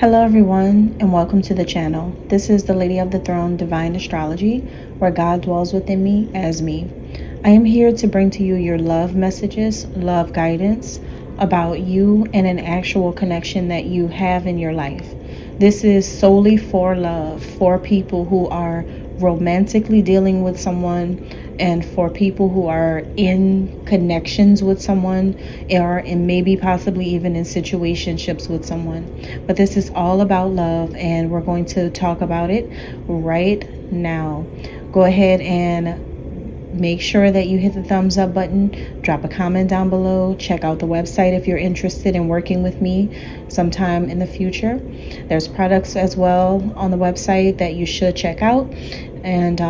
Hello, everyone, and welcome to the channel. This is the Lady of the Throne Divine Astrology, where God dwells within me as me. I am here to bring to you your love messages, love guidance about you and an actual connection that you have in your life. This is solely for love, for people who are romantically dealing with someone, and for people who are in connections with someone, or and maybe possibly even in situationships with someone. But this is all about love, and we're going to talk about it right now. Go ahead and make sure that you hit the thumbs up button, drop a comment down below, check out the website if you're interested in working with me sometime in the future. There's products as well on the website that you should check out, and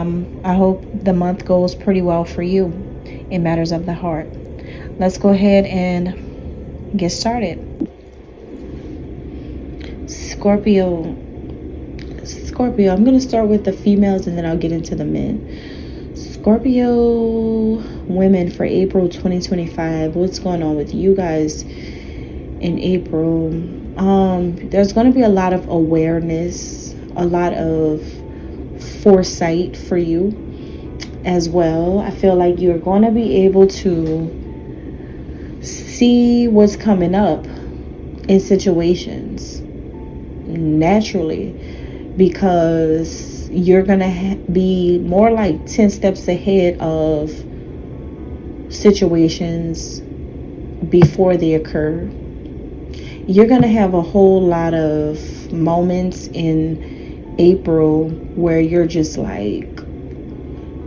I hope the month goes pretty well for you in matters of the heart. Let's go ahead and get started. Scorpio, I'm going to start with the females and then I'll get into the men. Scorpio women for April 2025. What's going on with you guys in April? There's going to be a lot of awareness, a lot of foresight for you as well. I feel like you're going to be able to see what's coming up in situations naturally, because you're going to be more like 10 steps ahead of situations before they occur. You're going to have a whole lot of moments in April where you're just like,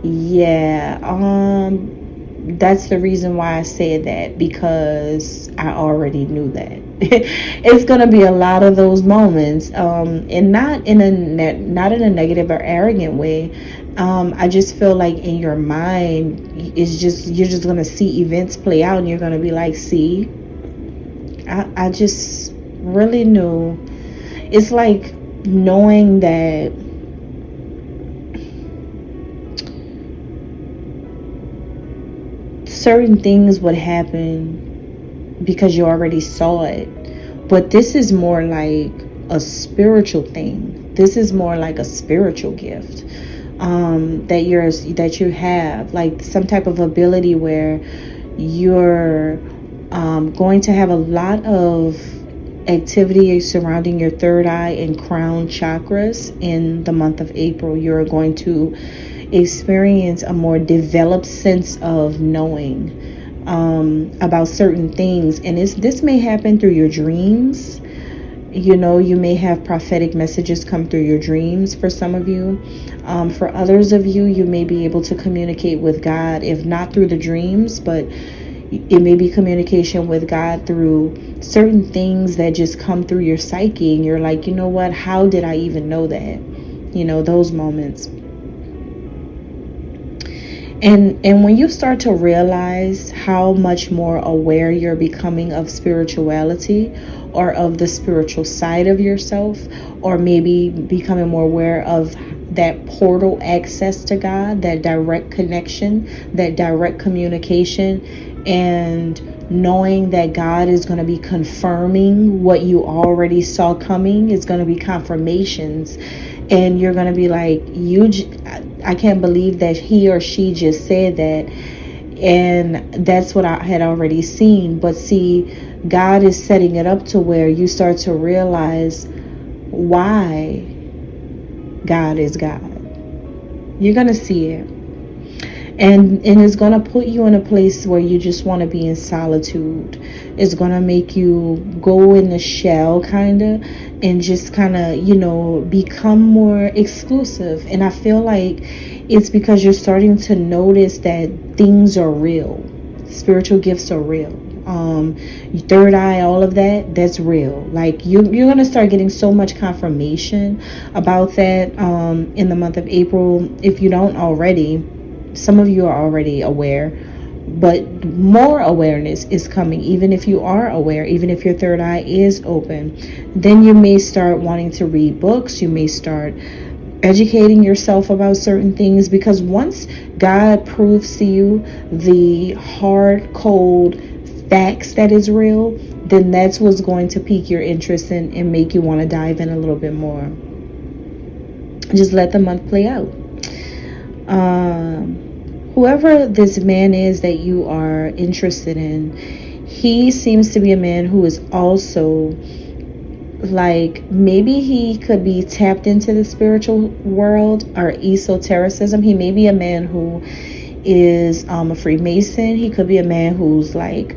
yeah, that's the reason why I said that, because I already knew that. It's gonna be a lot of those moments, and not in a negative or arrogant way. I just feel like in your mind, you're just gonna see events play out, and you're gonna be like, see, I just really knew. It's like knowing that certain things would happen because you already saw it. But this is more like a spiritual thing. This is more like a spiritual gift that you have, like some type of ability where you're going to have a lot of activity surrounding your third eye and crown chakras in the month of April. You're going to experience a more developed sense of knowing about certain things, and this may happen through your dreams. You may have prophetic messages come through your dreams for some of you. For others of you, you may be able to communicate with God, if not through the dreams, but it may be communication with God through certain things that just come through your psyche, and you're like, you know what, how did I even know that? Those moments. And when you start to realize how much more aware you're becoming of spirituality, or of the spiritual side of yourself, or maybe becoming more aware of that portal access to God, that direct connection, that direct communication, and knowing that God is going to be confirming what you already saw coming, is going to be confirmations. And you're going to be like, I can't believe that he or she just said that. And that's what I had already seen. But see, God is setting it up to where you start to realize why God is God. You're going to see it. And it's going to put you in a place where you just want to be in solitude. It's going to make you go in the shell kind of, and just kind of, become more exclusive. And I feel like it's because you're starting to notice that things are real. Spiritual gifts are real. Third eye, all of that's real. Like you're going to start getting so much confirmation about that in the month of April. If you don't already, some of you are already aware, but more awareness is coming. Even if you are aware, even if your third eye is open, then you may start wanting to read books. You may start educating yourself about certain things, because once God proves to you the hard, cold facts that is real, then that's what's going to pique your interest and make you want to dive in a little bit more. Just let the month play out. Whoever this man is that you are interested in, he seems to be a man who is also like, maybe he could be tapped into the spiritual world or esotericism. He may be a man who is a Freemason. He could be a man who's like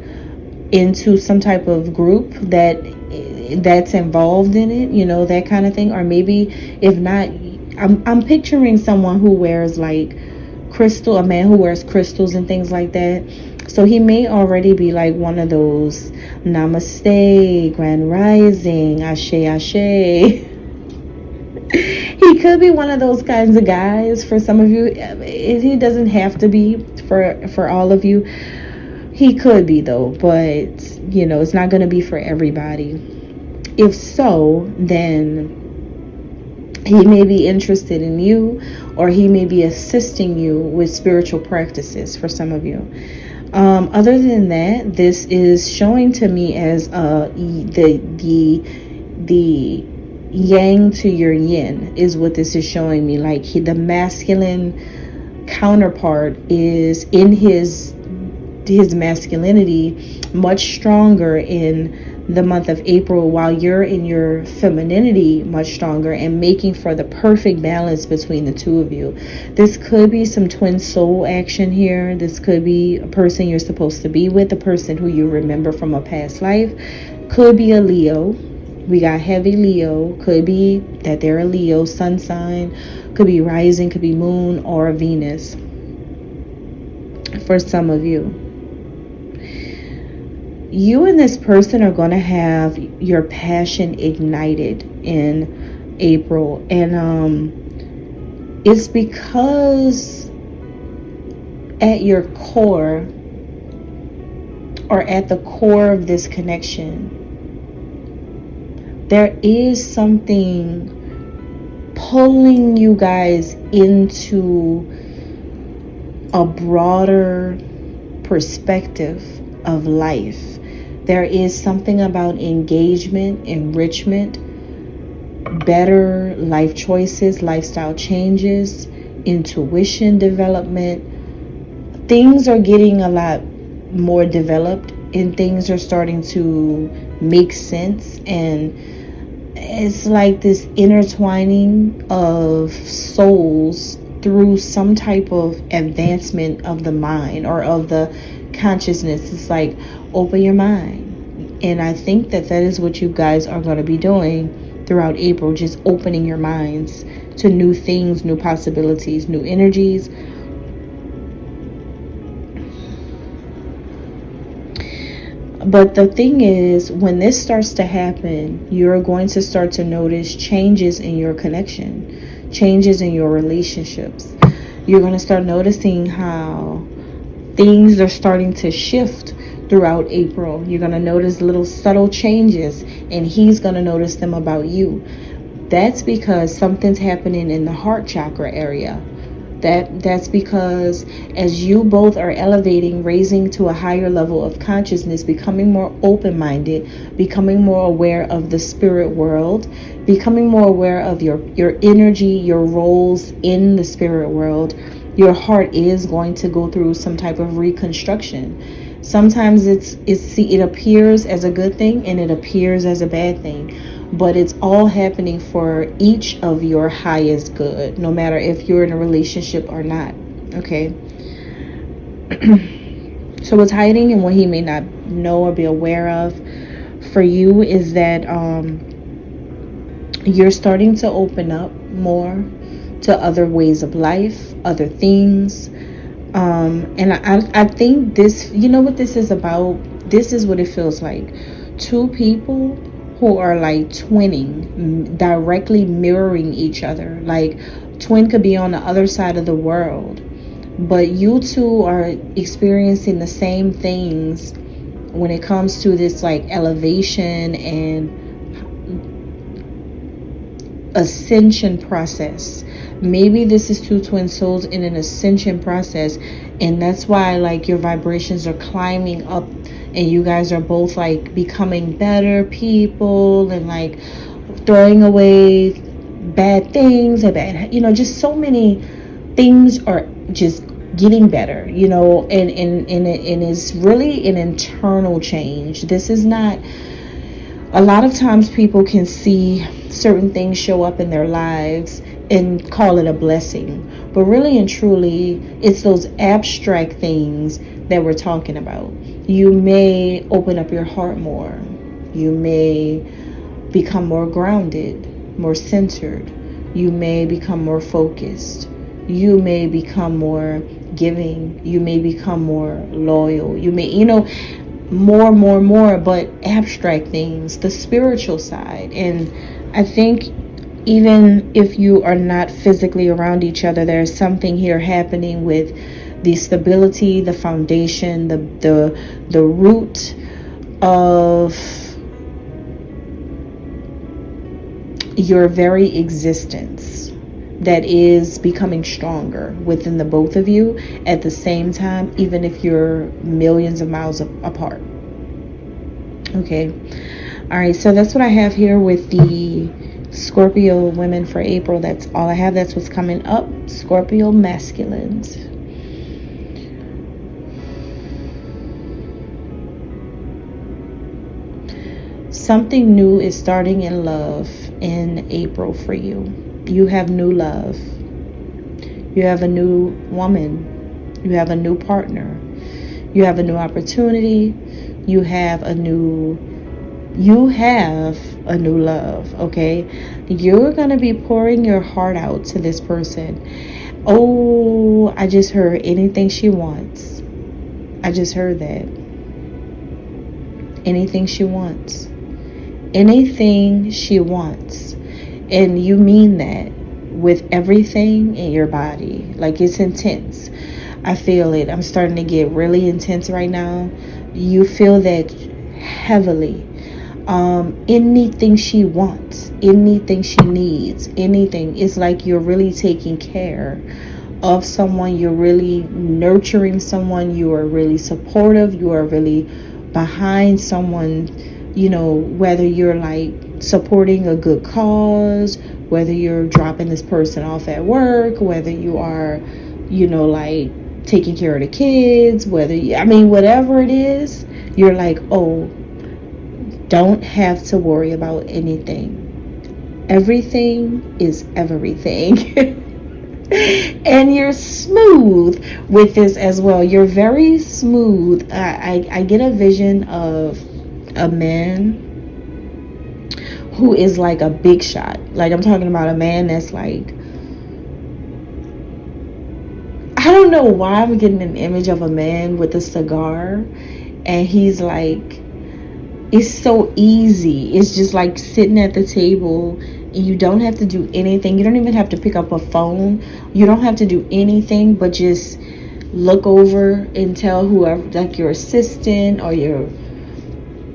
into some type of group that's involved in it, you know, that kind of thing. Or maybe if not, I'm picturing someone who wears like a man who wears crystals and things like that. So he may already be like one of those namaste, grand rising, ashe ashe. He could be one of those kinds of guys for some of you. He doesn't have to be for all of you. He could be though, but you know, it's not going to be for everybody. If so, then he may be interested in you, or he may be assisting you with spiritual practices for some of you. Other than that, this is showing to me as the yang to your yin is what this is showing me. Like the masculine counterpart is in his masculinity much stronger in the month of April, while you're in your femininity much stronger, and making for the perfect balance between the two of you. This could be some twin soul action here. This could be a person you're supposed to be with, a person who you remember from a past life. Could be a Leo. We got heavy Leo. Could be that they're a Leo sun sign. Could be rising, could be moon, or Venus for some of you. You and this person are going to have your passion ignited in April. And it's because at your core, or at the core of this connection, there is something pulling you guys into a broader perspective of life. There is something about engagement, enrichment, better life choices, lifestyle changes, intuition development. Things are getting a lot more developed, and things are starting to make sense. And it's like this intertwining of souls through some type of advancement of the mind or of the consciousness. It's like, open your mind. And I think that is what you guys are going to be doing throughout April, just opening your minds to new things, new possibilities, new energies. But the thing is, when this starts to happen, you're going to start to notice changes in your connection, changes in your relationships. You're going to start noticing how things are starting to shift throughout April. You're going to notice little subtle changes, and he's going to notice them about you. That's because something's happening in the heart chakra area. That's because as you both are elevating, raising to a higher level of consciousness, becoming more open-minded, becoming more aware of the spirit world, becoming more aware of your energy, your roles in the spirit world, your heart is going to go through some type of reconstruction. Sometimes it appears as a good thing, and it appears as a bad thing. But it's all happening for each of your highest good, no matter if you're in a relationship or not. Okay. So what's hiding and what he may not know or be aware of for you is that you're starting to open up more to other ways of life, other things. And I think this, you know what this is about? This is what it feels like. Two people who are like twinning, directly mirroring each other. Like, twin could be on the other side of the world, but you two are experiencing the same things when it comes to this like elevation and ascension process. Maybe this is two twin souls in an ascension process, and that's why like your vibrations are climbing up and you guys are both like becoming better people, and like throwing away bad things and bad, just so many things are just getting better, and it's really an internal change. This is not, a lot of times people can see certain things show up in their lives and call it a blessing, but really and truly it's those abstract things that we're talking about. You may open up your heart more, you may become more grounded, more centered, you may become more focused, you may become more giving, you may become more loyal, you may, more, but abstract things, the spiritual side. And I think even if you are not physically around each other, there's something here happening with the stability, the foundation, the root of your very existence that is becoming stronger within the both of you at the same time, even if you're millions of miles apart. Okay. All right. So that's what I have here with the Scorpio women for April. That's all I have. That's what's coming up. Scorpio masculines. Something new is starting in love in April for you. You have new love. You have a new woman. You have a new partner. You have a new opportunity. You have a new love, okay? You're going to be pouring your heart out to this person. Oh, I just heard anything she wants. I just heard that. Anything she wants. Anything she wants. And you mean that with everything in your body. Like, it's intense. I feel it. I'm starting to get really intense right now. You feel that heavily. Anything she wants, anything she needs, anything. It's like you're really taking care of someone. You're really nurturing someone. You are really supportive. You are really behind someone, whether you're like supporting a good cause, whether you're dropping this person off at work, whether you are, like taking care of the kids, whatever it is, you're like, oh, don't have to worry about anything. Everything is everything. And you're smooth with this as well. You're very smooth. I get a vision of a man who is like a big shot. Like, I'm talking about a man that's like, I don't know why I'm getting an image of a man with a cigar, and he's like, it's so easy. It's just like sitting at the table, and you don't have to do anything. You don't even have to pick up a phone. You don't have to do anything but just look over and tell whoever, like your assistant or your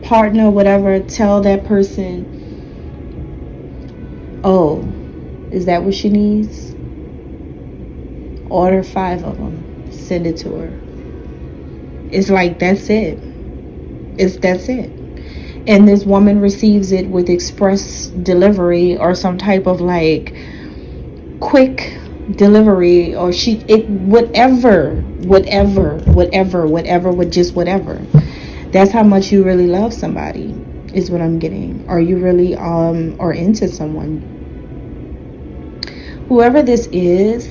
partner, whatever, tell that person, oh, is that what she needs? Order 5 of them. Send it to her. It's like, that's it. That's it. And this woman receives it with express delivery or some type of like quick delivery, or whatever, with just whatever. That's how much you really love somebody, is what I'm getting. Or you really are into someone. Whoever this is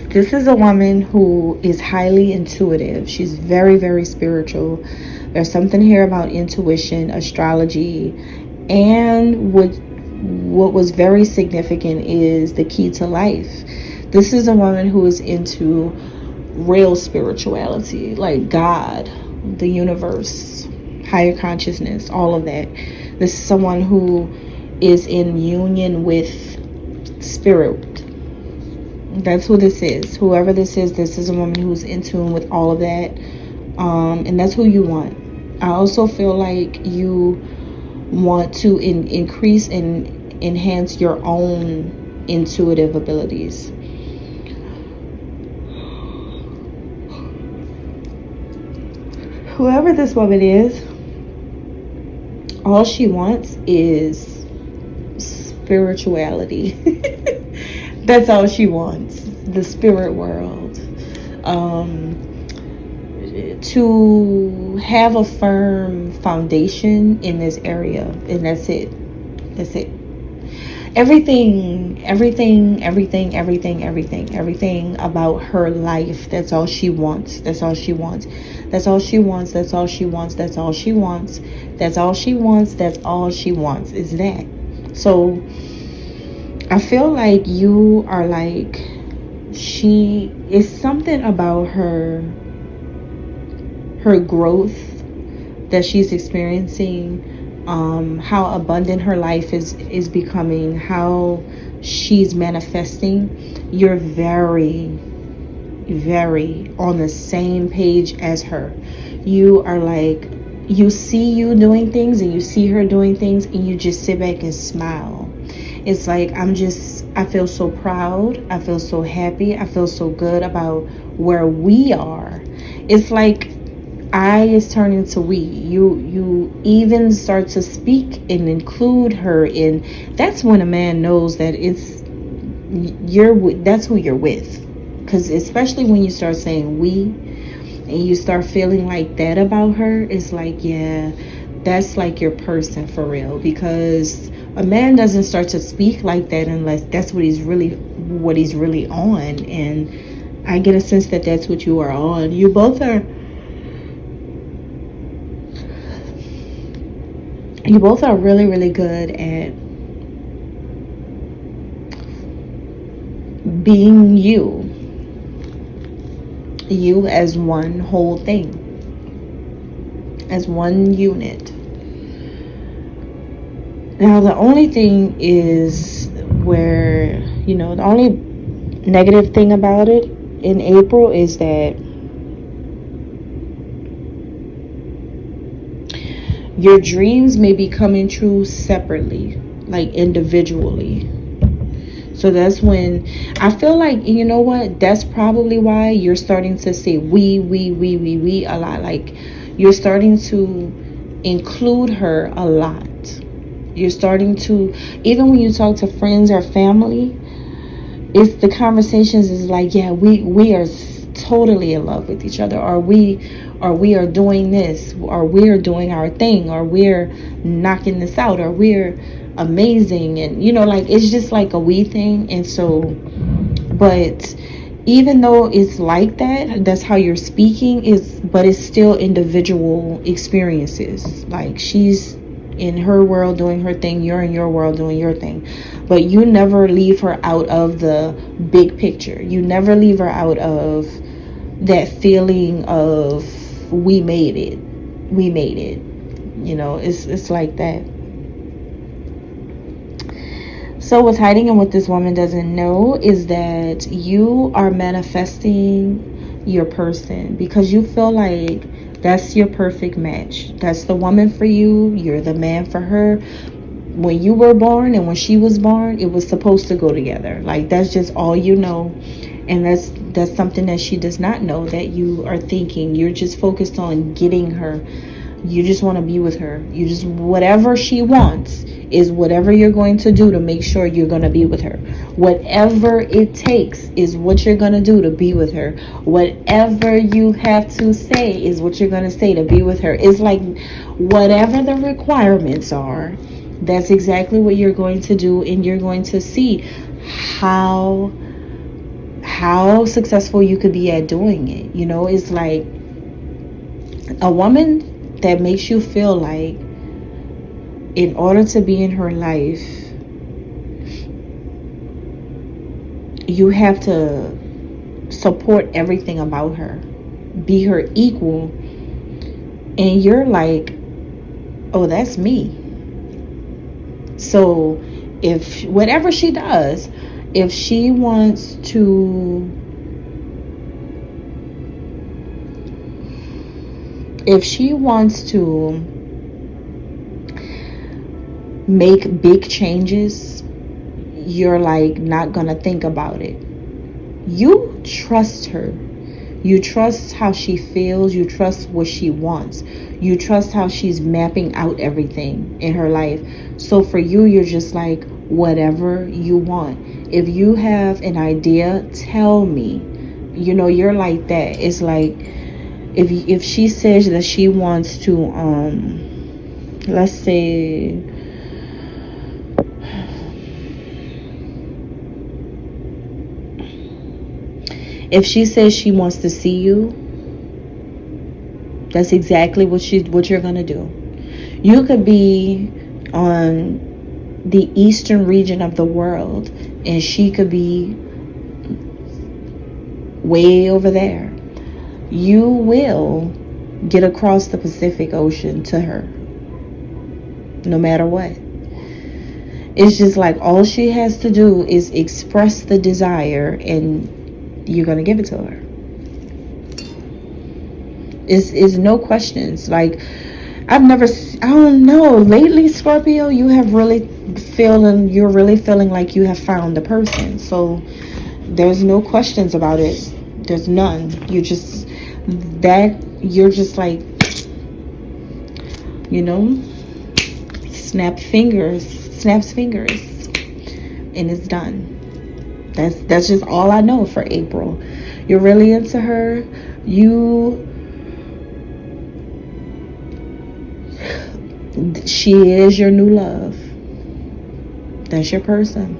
a woman who is highly intuitive. She's very, very spiritual. There's something here about intuition, astrology, and what was very significant is the key to life. This is a woman who is into real spirituality, like God, the universe, higher consciousness, all of that. This is someone who is in union with spirit. That's who this is. Whoever this is a woman who's in tune with all of that. And that's who you want. I also feel like you want to increase and enhance your own intuitive abilities. Whoever this woman is, all she wants is spirituality. That's all she wants, the spirit world. To have a firm foundation in this area, and that's it. That's it. Everything about her life. That's all she wants. That's all she wants. That's all she wants. That's all she wants. That's all she wants. That's all she wants. That's all she wants is that. So I feel like you are like, she is something about her growth that she's experiencing, how abundant her life is becoming, how she's manifesting. You're very, very on the same page as her. You are like, you see you doing things and you see her doing things, and you just sit back and smile. It's like, I feel so proud. I feel so happy. I feel so good about where we are. It's like I is turning to we. You even start to speak and include her in. That's when a man knows that that's who you're with. Because especially when you start saying we, and you start feeling like that about her, it's like, yeah, that's like your person for real. Because a man doesn't start to speak like that unless that's what he's really on. And I get a sense that that's what you are on. You both are really, really good at being you as one whole thing, as one unit. Now the only thing is where, the only negative thing about it in April is that your dreams may be coming true separately, like individually. So that's when I feel like, you know what, that's probably why you're starting to say we a lot. Like, you're starting to include her a lot. You're starting to, even when you talk to friends or family, it's the conversations is like, yeah, we are totally in love with each other, or we are doing this, or we're doing our thing, or we're knocking this out, or we're amazing. And like, it's just like a we thing. And so, but even though it's like that, that's how you're speaking, but it's still individual experiences. Like, she's in her world doing her thing, you're in your world doing your thing, but you never leave her out of the big picture. You never leave her out of that feeling of we made it. It's like that. So what's hiding and what this woman doesn't know is that you are manifesting your person, because you feel like that's your perfect match. That's the woman for you. You're the man for her. When you were born and when she was born, it was supposed to go together. Like, that's just all you know. And that's something that she does not know, that you are thinking. You're just focused on getting her. You just want to be with her. You just, whatever she wants is whatever you're going to do to make sure you're going to be with her. Whatever it takes is what you're going to do to be with her. Whatever you have to say is what you're going to say to be with her. It's like, whatever the requirements are, that's exactly what you're going to do. And you're going to see how successful you could be at doing it. It's like a woman that makes you feel like, in order to be in her life, you have to support everything about her, be her equal, and you're like, oh, that's me. So if whatever she does, if she wants to make big changes, you're like not gonna think about it. You trust her. You trust how she feels. You trust what she wants. You trust how she's mapping out everything in her life. So for you, you're just like, whatever you want. If you have an idea, tell me. You know, you're like that. It's like, if she says that she wants to, let's say, if she says she wants to see you, that's exactly what you're gonna do. You could be on the eastern region of the world, and she could be way over there. You will get across the Pacific Ocean to her, no matter what. It's just like, all she has to do is express the desire, and you're gonna give it to her. Is no questions. Like, I don't know, lately, Scorpio, you're really feeling like you have found the person. So there's no questions about it. There's none. You're just like, snaps fingers, and it's done. That's just all I know for April. You're really into her. She is your new love. That's your person.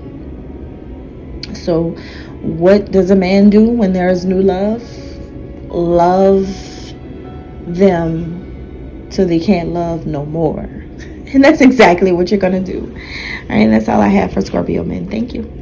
So what does a man do when there's new love? Love them till they can't love no more. And that's exactly what you're going to do. All right, that's all I have for Scorpio men. Thank you.